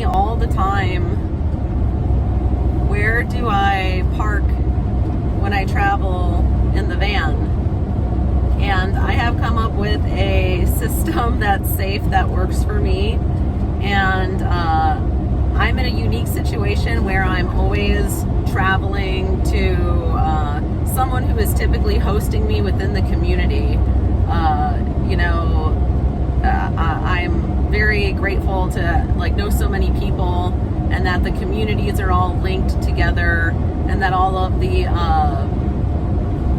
all the time, where do I park when I travel in the van? And I have come up with a system that's safe, that works for me. And I'm in a unique situation where I'm always traveling to someone who is typically hosting me within the community. I'm very grateful to know so many people, and that the communities are all linked together, and that all of the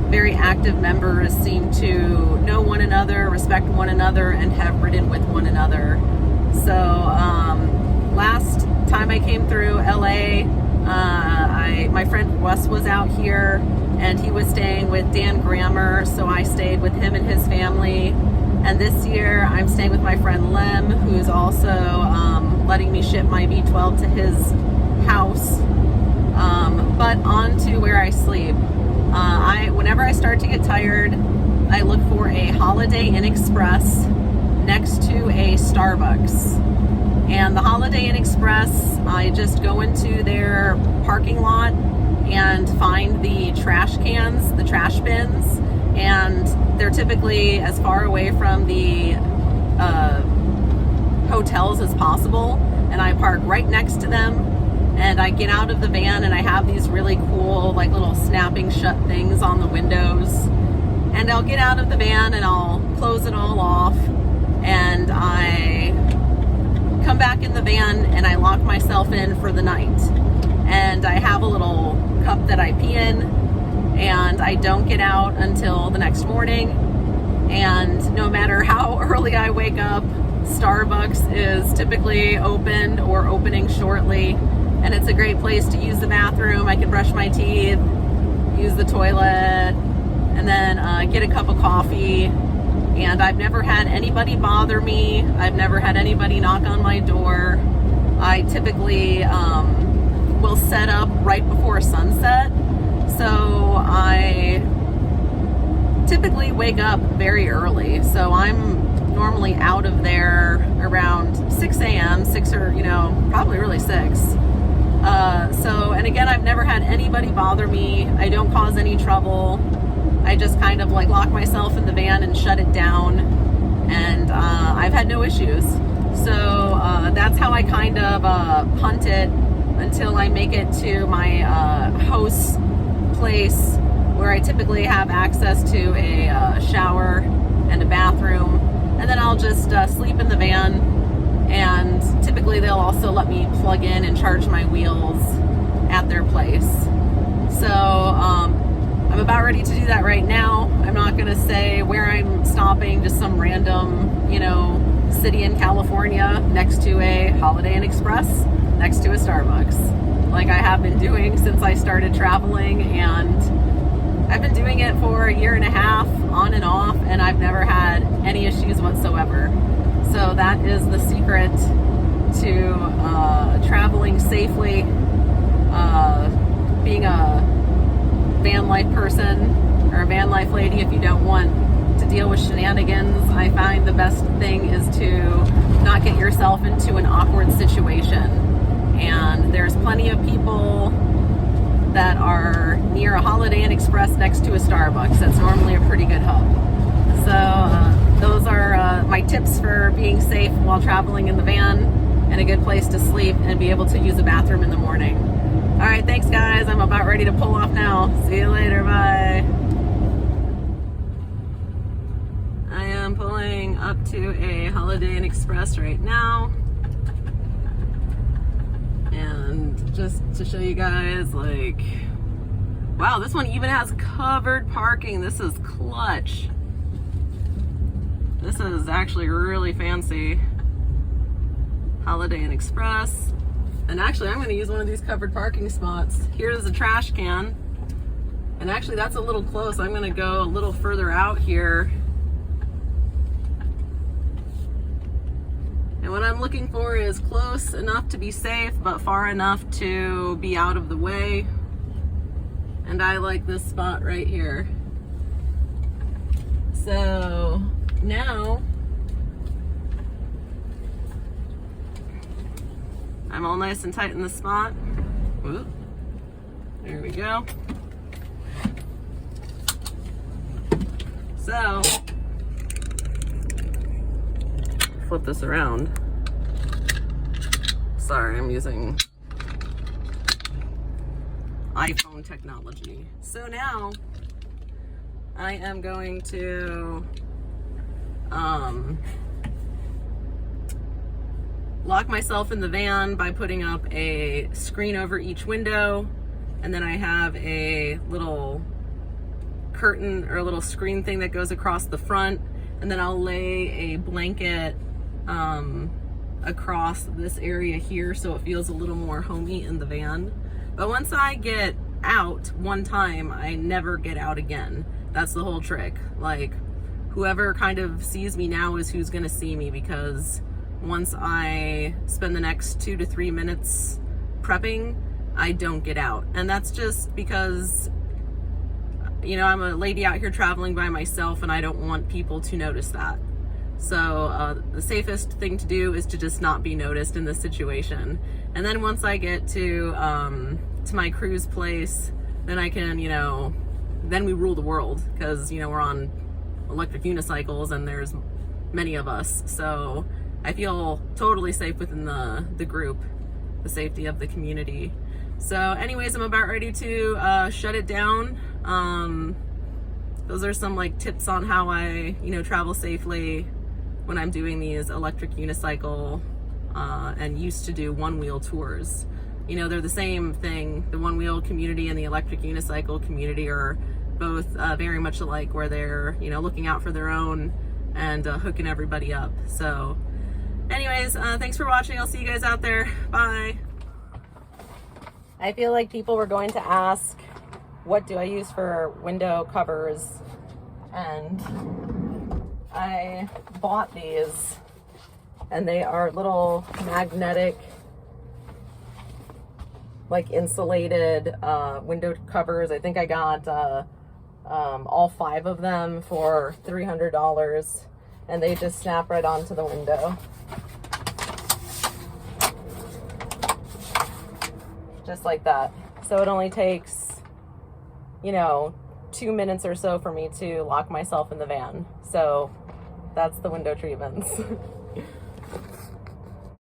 very active members seem to know one another, respect one another, and have ridden with one another. So last time I came through LA, my friend Russ was out here, and he was staying with Dan Grammer, so I stayed with him and his family. And this year I'm staying with my friend Lem, who's also letting me ship my V12 to his house. But on to where I sleep. Whenever I start to get tired, I look for a Holiday Inn Express next to a Starbucks. And the Holiday Inn Express, I just go into their parking lot and find the trash cans, the trash bins, and they're typically as far away from the hotels as possible, and I park right next to them, and I get out of the van, and I have these really cool little snapping shut things on the windows, and I'll get out of the van and I'll close it all off, and I come back in the van and I lock myself in for the night. And I have a little cup that I pee in, and I don't get out until the next morning. And no matter how early I wake up, Starbucks is typically open or opening shortly, and it's a great place to use the bathroom. I can brush my teeth, use the toilet, and then get a cup of coffee. And I've never had anybody bother me. I've never had anybody knock on my door. I typically will set up right before sunset, so I typically wake up very early. So I'm normally out of there around 6 a.m., 6 or, probably really 6. And again, I've never had anybody bother me. I don't cause any trouble. I just kind of lock myself in the van and shut it down, and I've had no issues. So that's how I kind of punt it until I make it to my host's place, where I typically have access to a shower and a bathroom, and then I'll just sleep in the van, and typically they'll also let me plug in and charge my wheels at their place. So I'm about ready to do that right now. I'm not going to say where I'm stopping, just some random, city in California next to a Holiday Inn Express, next to a Starbucks, like I have been doing since I started traveling. And I've been doing it for a year and a half on and off, and I've never had any issues whatsoever. So that is the secret to traveling safely, being a van life person or a van life lady. If you don't want to deal with shenanigans, I find the best thing is to not get yourself into an awkward situation. And there's plenty of people that are near a Holiday Inn Express next to a Starbucks. That's normally a pretty good hub. So those are my tips for being safe while traveling in the van, and a good place to sleep and be able to use a bathroom in the morning. All right, thanks guys. I'm about ready to pull off now. See you later, bye. I am pulling up to a Holiday Inn Express right now. And just to show you guys, wow, this one even has covered parking. This is clutch. This is actually really fancy. Holiday Inn Express. And actually, I'm going to use one of these covered parking spots. Here's a trash can. And actually, that's a little close. I'm going to go a little further out here. And what I'm looking for is close enough to be safe, but far enough to be out of the way. And I like this spot right here. So now I'm all nice and tight in the spot. Whoop. There we go. So, flip this around. Sorry, I'm using iPhone technology. So now I am going to lock myself in the van by putting up a screen over each window, and then I have a little curtain or a little screen thing that goes across the front, and then I'll lay a blanket across this area here so it feels a little more homey in the van. But once I get out one time, I never get out again. That's the whole trick. Like, whoever kind of sees me now is who's gonna see me, because once I spend the next 2 to 3 minutes prepping, I don't get out. And that's just because, you know, I'm a lady out here traveling by myself, and I don't want people to notice that. So the safest thing to do is to just not be noticed in this situation. And then once I get to my cruise place, then I can, you know, then we rule the world, because, you know, we're on electric unicycles and there's many of us. So I feel totally safe within the group, the safety of the community. So anyways, I'm about ready to shut it down. Those are some like tips on how I, you know, travel safely when I'm doing these electric unicycle and used to do one-wheel tours. You know, they're the same thing. The one-wheel community and the electric unicycle community are both very much alike, where they're, you know, looking out for their own and hooking everybody up. So anyways, thanks for watching. I'll see you guys out there. Bye. I feel like people were going to ask, what do I use for window covers? And I bought these, and they are little magnetic, like insulated window covers. I think I got all 5 of them for $300, and they just snap right onto the window. Just like that. So it only takes, you know, 2 minutes or so for me to lock myself in the van. So that's the window treatments.